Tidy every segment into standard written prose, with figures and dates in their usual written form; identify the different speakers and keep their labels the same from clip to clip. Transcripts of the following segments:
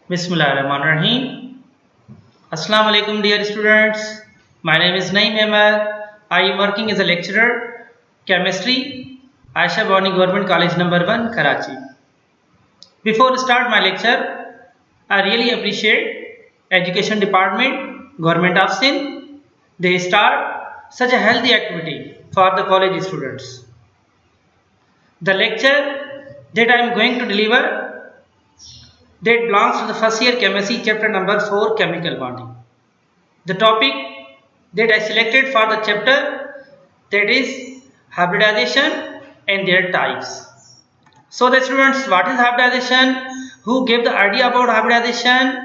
Speaker 1: Bismillahirrahmanirrahim. Assalamu alaikum dear students. My name is Naeem Ahmed. I am working as a lecturer chemistry Aisha Bani Government College number 1 Karachi. Before I start my lecture, I really appreciate Education Department Government of Sindh. They start such a healthy activity for the college students. The lecture that I am going to deliver that belongs to the first year chemistry chapter number 4 chemical bonding. The topic that I selected for the chapter that is hybridization and their types. So the students, what is hybridization? Who gave the idea about hybridization?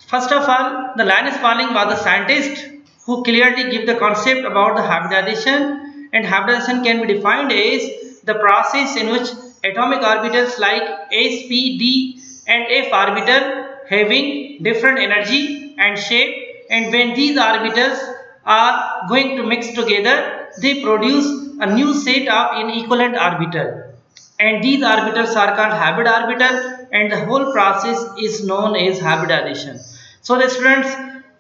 Speaker 1: First of all, the Linus Pauling was the scientist who clearly gave the concept about the hybridization, and hybridization can be defined as the process in which atomic orbitals like s, p, d and f orbital having different energy and shape, and when these orbitals are going to mix together, they produce a new set of inequivalent orbital, and these orbitals are called hybrid orbital, and the whole process is known as hybridization. So the students,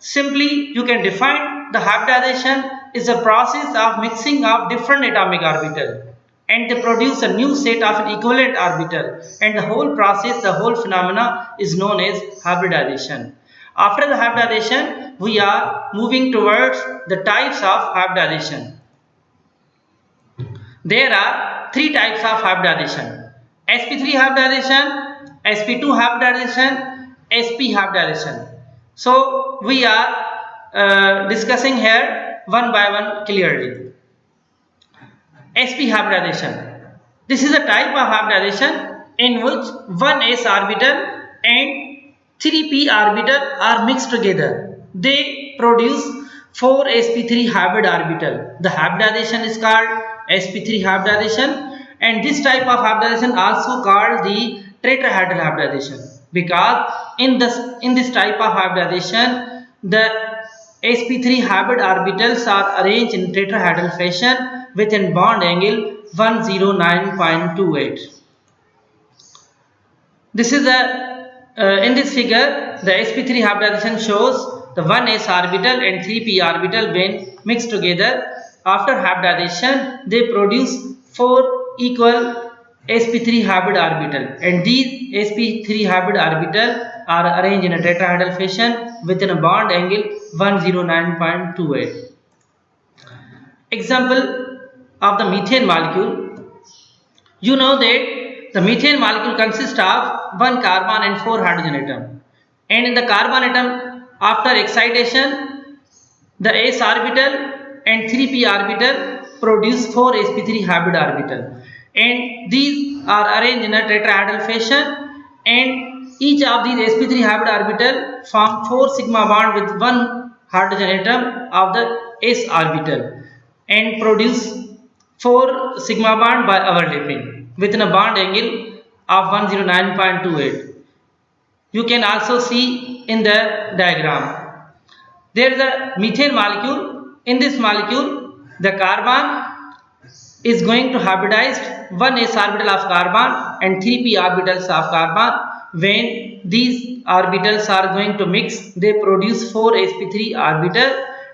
Speaker 1: simply you can define the hybridization is a process of mixing of different atomic orbital, and they produce a new set of an equivalent orbital, and the whole process, the whole phenomena is known as hybridization. After the hybridization, we are moving towards the types of hybridization. There are three types of hybridization: sp3 hybridization, sp2 hybridization, sp hybridization. So we are discussing here one by one clearly. sp hybridization. This is a type of hybridization in which one s orbital and 3p orbital are mixed together. They produce 4 sp3 hybrid orbital. The hybridization is called sp3 hybridization, and this type of hybridization also called the tetrahedral hybridization, because in this type of hybridization the sp3 hybrid orbitals are arranged in tetrahedral fashion with a bond angle 109.28. This is in this figure the sp3 hybridization shows the 1s orbital and 3p orbital when mixed together. After hybridization, they produce 4 equal sp3 hybrid orbital, and these sp3 hybrid orbital are arranged in a tetrahedral fashion within a bond angle 109.28. Example of the methane molecule. You know that the methane molecule consists of 1 carbon and 4 hydrogen atom, and in the carbon atom, after excitation, the s orbital and 3p orbital produce 4 sp3 hybrid orbital, and these are arranged in a tetrahedral fashion, and each of these sp3 hybrid orbital form 4 sigma bond with 1 hydrogen atom of the s orbital and produce 4 sigma bond by overlapping within a bond angle of 109.28. You can also see in the diagram. There is a methane molecule. In this molecule, the carbon is going to hybridize 1s orbital of carbon and 3p orbitals of carbon. When these orbitals are going to mix, they produce 4 sp3 orbital,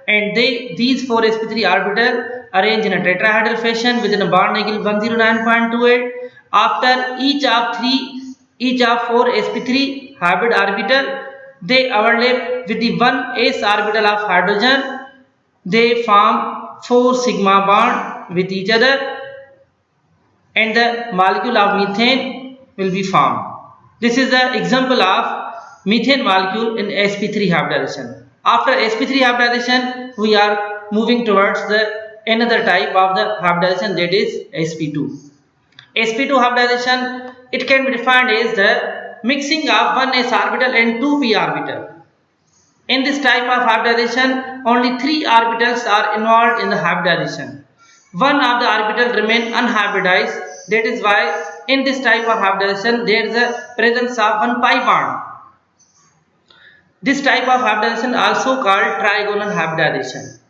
Speaker 1: and these 4 sp3 orbital arrange in a tetrahedral fashion within a bond angle 109.28. After each of 4 sp3 hybrid orbital, they overlap with the 1s orbital of hydrogen. They form 4 sigma bond with each other, and the molecule of methane will be formed. This is the example of methane molecule in sp3 hybridization. After sp3 hybridization, we are moving towards another type of the hybridization, that is sp2. sp2 hybridization, it can be defined as the mixing of 1s orbital and 2p orbital. In this type of hybridization, only 3 orbitals are involved in the hybridization. One of the orbitals remain unhybridized. That is why in this type of hybridization there is a presence of 1 pi bond. This type of hybridization also called trigonal hybridization.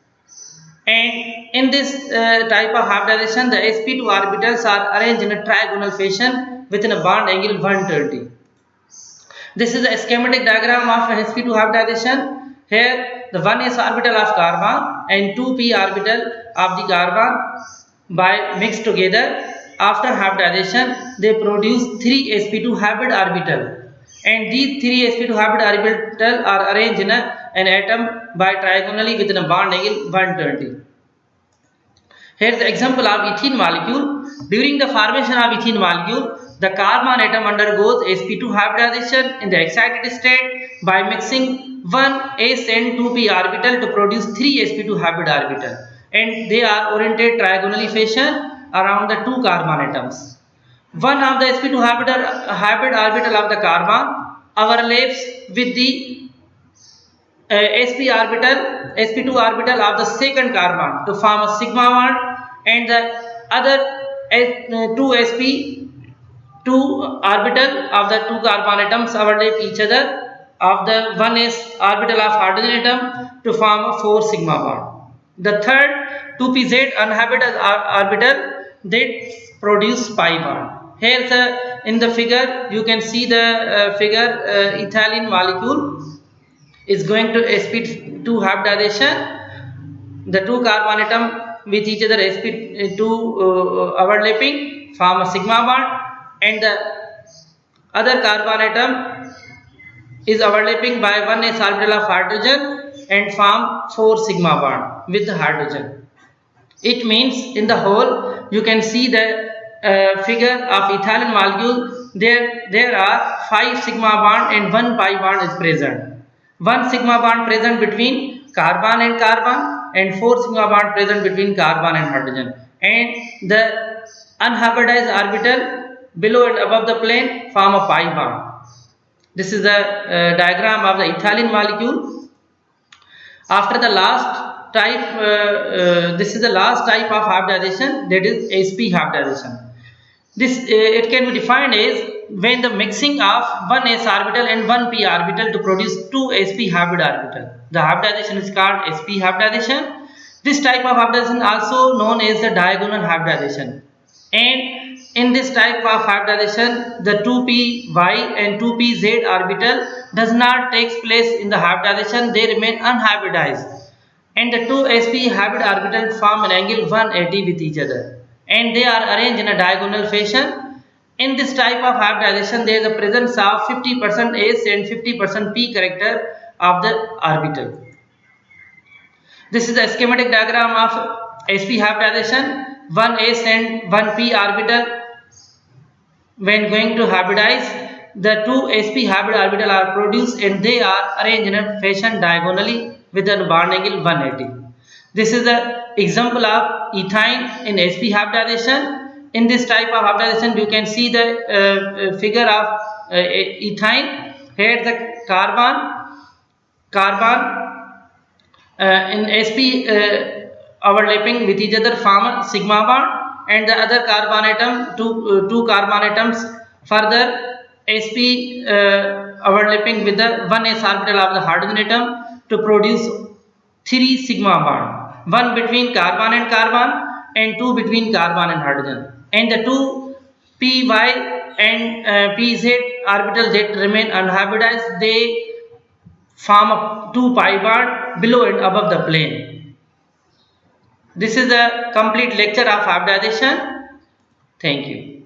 Speaker 1: And in this type of hybridization, the sp2 orbitals are arranged in a trigonal fashion within a bond angle 130. This is a schematic diagram of sp2 hybridization. Here the 1s orbital of carbon and 2p orbital of the carbon by mixed together. After hybridization they produce 3 sp2 hybrid orbital, and these 3 sp2 hybrid orbital are arranged in an atom by trigonally with a bond angle 120. Here is the example of ethene molecule. During the formation of ethene molecule, the carbon atom undergoes sp2 hybridization in the excited state by mixing 1s and 2p orbital to produce 3 sp2 hybrid orbital, and they are oriented trigonally fashion around the 2 carbon atoms. One of the sp2 hybrid orbital of the carbon overlaps with the sp2 orbital of the second carbon to form a sigma bond, and the other 2 sp2 orbital of the 2 carbon atoms overlap each other of the 1s orbital of hydrogen atom to form a 4 sigma bond. The third 2pz unhybrid orbital that produce pi bond. Here in the figure you can see the figure ethylene molecule is going to sp2 hybridization. The 2 carbon atom with each other sp2 overlapping form a sigma bond, and the other carbon atom is overlapping by 1s orbital of hydrogen and form 4 sigma bond with the hydrogen. It means in the whole you can see the figure of ethylene molecule. There are 5 sigma bond and 1 pi bond is present. 1 sigma bond present between carbon and carbon, and 4 sigma bond present between carbon and hydrogen, and the unhybridized orbital below and above the plane form a pi bond. This is the diagram of the ethylene molecule. After the last type, this is the last type of hybridization, that is sp hybridization. This it can be defined as when the mixing of 1s orbital and 1p orbital to produce 2 sp hybrid orbital. The hybridization is called sp hybridization. This type of hybridization also known as the diagonal hybridization, and in this type of hybridization the 2py and 2pz orbital does not take place in the hybridization. They remain unhybridized, and the 2 sp hybrid orbital form an angle 180 with each other, and they are arranged in a diagonal fashion. In this type of hybridization there is the presence of 50% s and 50% p character of the orbital. This is the schematic diagram of sp hybridization. 1s and 1p orbital when going to hybridize, the 2 sp hybrid orbital are produced, and they are arranged in a fashion diagonally with a bond angle 180. This is the example of ethane in sp hybridization. In this type of hybridization you can see the figure of ethane. Here the carbon in sp overlapping with each other form a sigma bond, and the other carbon atom, two carbon atoms further sp overlapping with the 1s orbital of the hydrogen atom to produce 3 sigma bond, one between carbon and carbon and 2 between carbon and hydrogen, and the 2 py and pz orbitals that remain unhybridized, they form a 2 pi bond below and above the plane. This is the complete lecture of hybridization. Thank you.